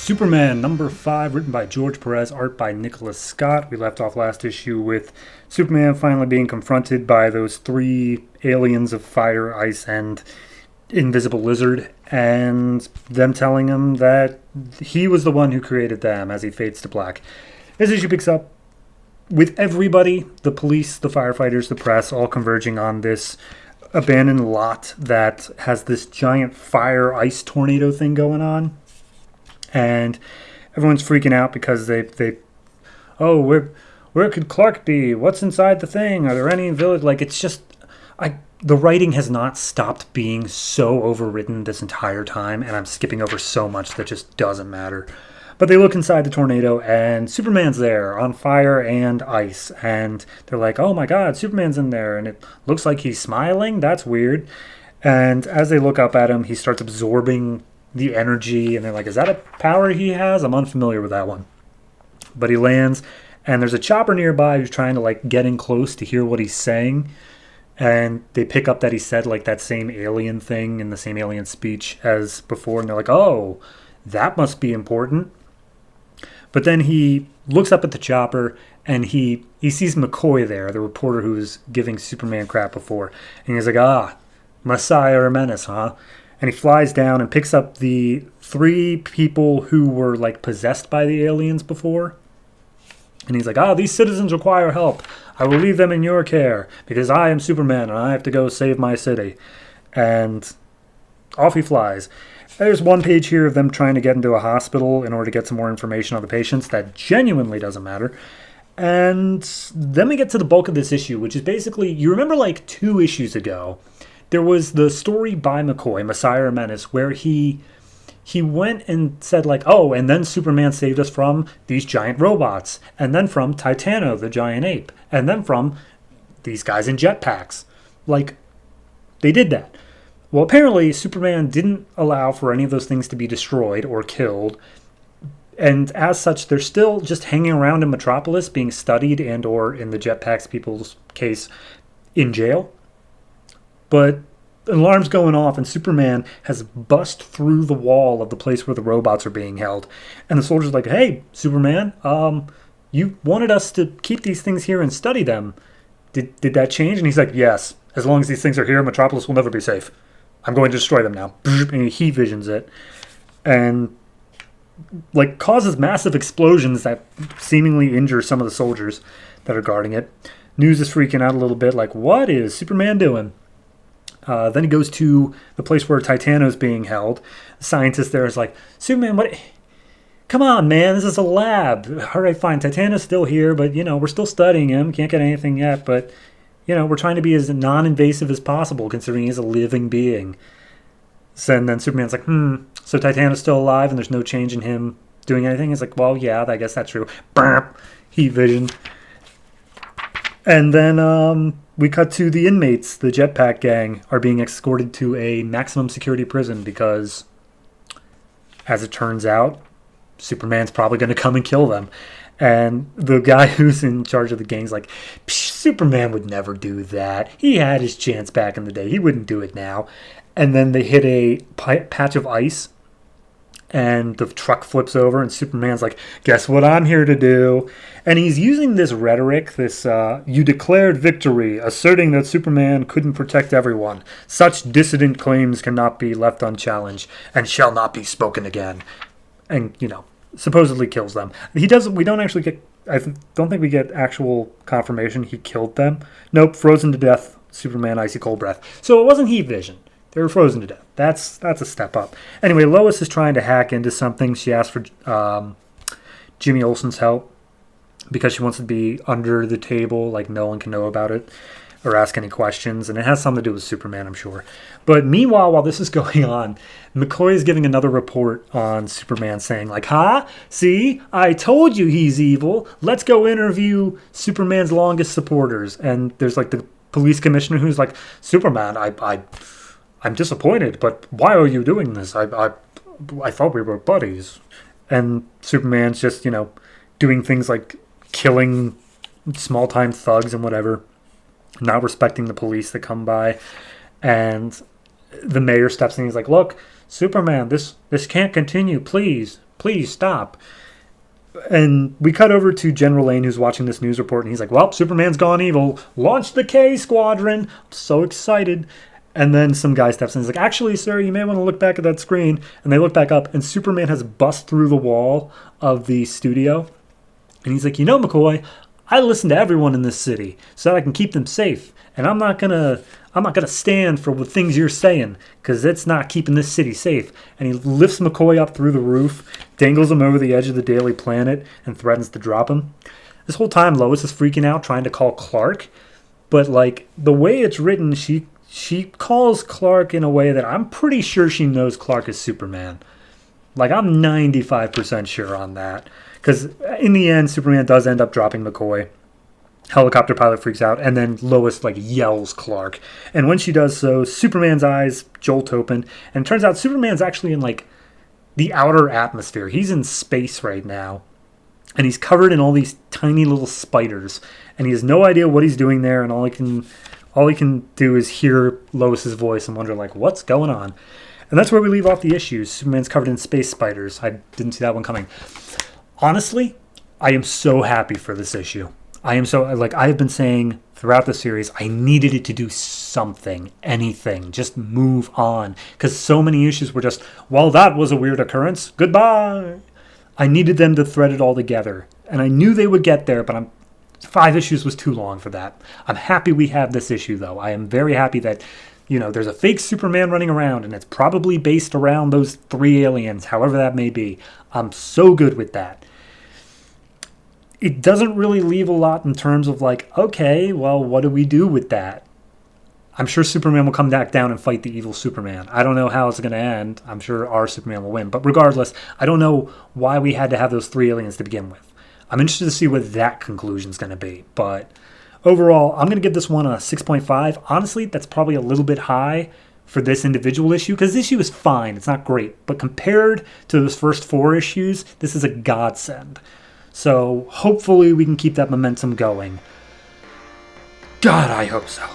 Superman number 5, written by George Perez, art by Nicholas Scott. We left off last issue with Superman finally being confronted by those 3 aliens of fire, ice, and invisible lizard, and them telling him that he was the one who created them as he fades to black. This issue picks up with everybody, the police, the firefighters, the press, all converging on this abandoned lot that has this giant fire ice tornado thing going on. And everyone's freaking out because where could Clark be? What's inside the thing? Are there any village? Like, it's just, the writing has not stopped being so overwritten this entire time, and I'm skipping over so much that just doesn't matter. But they look inside the tornado, and Superman's there on fire and ice, and they're like, oh my god, Superman's in there, and it looks like he's smiling? That's weird. And as they look up at him, he starts absorbing the energy, and they're like, is that a power he has? I'm unfamiliar with that one. But he lands, and there's a chopper nearby who's trying to get in close to hear what he's saying, and they pick up that he said that same alien thing in the same alien speech as before, and they're like, oh, that must be important. But then he looks up at the chopper, and he sees McCoy there, the reporter who was giving Superman crap before, and he's like, Messiah or Menace, huh? And he flies down and picks up the 3 people who were possessed by the aliens before. And he's like, these citizens require help. I will leave them in your care because I am Superman and I have to go save my city. And off he flies. There's one page here of them trying to get into a hospital in order to get some more information on the patients. That genuinely doesn't matter. And then we get to the bulk of this issue, which is basically, you remember 2 issues ago, there was the story by McCoy, Messiah or Menace, where he went and said and then Superman saved us from these giant robots, and then from Titano, the giant ape, and then from these guys in jetpacks. They did that. Well, apparently Superman didn't allow for any of those things to be destroyed or killed, and as such, they're still just hanging around in Metropolis, being studied and or, in the jetpacks people's case, in jail. But an alarm's going off, and Superman has bust through the wall of the place where the robots are being held. And the soldier's like, hey, Superman, you wanted us to keep these things here and study them. Did that change? And he's like, yes, as long as these things are here, Metropolis will never be safe. I'm going to destroy them now. And he visions it. And causes massive explosions that seemingly injure some of the soldiers that are guarding it. News is freaking out a little bit, what is Superman doing? Then he goes to the place where Titano's being held. The scientist there is like, Superman, what? Come on, man, this is a lab. All right, fine, Titano's still here, but, we're still studying him. Can't get anything yet, but, we're trying to be as non-invasive as possible, considering he's a living being. And then Superman's like, so Titano's still alive and there's no change in him doing anything? He's like, well, yeah, I guess that's true. Burp, heat vision. And then, we cut to the inmates, the jetpack gang, are being escorted to a maximum security prison because, as it turns out, Superman's probably going to come and kill them. And the guy who's in charge of the gang's like, Superman would never do that. He had his chance back in the day. He wouldn't do it now. And then they hit a patch of ice, and the truck flips over, and Superman's like, guess what I'm here to do? And he's using this rhetoric, this, you declared victory, asserting that Superman couldn't protect everyone. Such dissident claims cannot be left unchallenged, and shall not be spoken again. And, supposedly kills them. We don't actually get, I don't think we get actual confirmation he killed them. Nope, frozen to death, Superman, icy cold breath. So it wasn't heat vision. They were frozen to death. That's a step up. Anyway, Lois is trying to hack into something. She asked for Jimmy Olsen's help because she wants to be under the table, no one can know about it or ask any questions. And it has something to do with Superman, I'm sure. But meanwhile, while this is going on, McCoy is giving another report on Superman saying, see, I told you he's evil. Let's go interview Superman's longest supporters. And there's the police commissioner who's like, Superman, I'm disappointed, but why are you doing this? I thought we were buddies. And Superman's just, doing things like killing small-time thugs and whatever, not respecting the police that come by. And the mayor steps in. He's like, look, Superman, this can't continue. Please, Please stop. And we cut over to General Lane, who's watching this news report, and he's like, well, Superman's gone evil. Launch the K Squadron. I'm so excited. And then some guy steps in and is like, actually, sir, you may want to look back at that screen. And they look back up, and Superman has bust through the wall of the studio. And he's like, McCoy, I listen to everyone in this city so that I can keep them safe. And I'm not gonna stand for the things you're saying, because it's not keeping this city safe. And he lifts McCoy up through the roof, dangles him over the edge of the Daily Planet, and threatens to drop him. This whole time, Lois is freaking out, trying to call Clark. But, like, the way it's written, she calls Clark in a way that I'm pretty sure she knows Clark is Superman. Like, I'm 95% sure on that. Because in the end, Superman does end up dropping McCoy. Helicopter pilot freaks out, and then Lois, like, yells Clark. And when she does so, Superman's eyes jolt open, and it turns out Superman's actually in, like, the outer atmosphere. He's in space right now, and he's covered in all these tiny little spiders, and he has no idea what he's doing there, and all he can do is hear Lois's voice and wonder, like, what's going on? And that's where we leave off the issues. Superman's covered in space spiders. I didn't see that one coming. Honestly, I am so happy for this issue. I have been saying throughout the series, I needed it to do something, anything, just move on. Because so many issues were just, well, that was a weird occurrence. Goodbye. I needed them to thread it all together. And I knew they would get there, but 5 issues was too long for that. I'm happy we have this issue, though. I am very happy that, there's a fake Superman running around, and it's probably based around those 3 aliens, however that may be. I'm so good with that. It doesn't really leave a lot in terms of, like, okay, well, what do we do with that? I'm sure Superman will come back down and fight the evil Superman. I don't know how it's going to end. I'm sure our Superman will win. But regardless, I don't know why we had to have those 3 aliens to begin with. I'm interested to see what that conclusion's going to be. But overall, I'm going to give this one a 6.5. Honestly, that's probably a little bit high for this individual issue, because this issue is fine. It's not great. But compared to those first 4 issues, this is a godsend. So hopefully we can keep that momentum going. God, I hope so.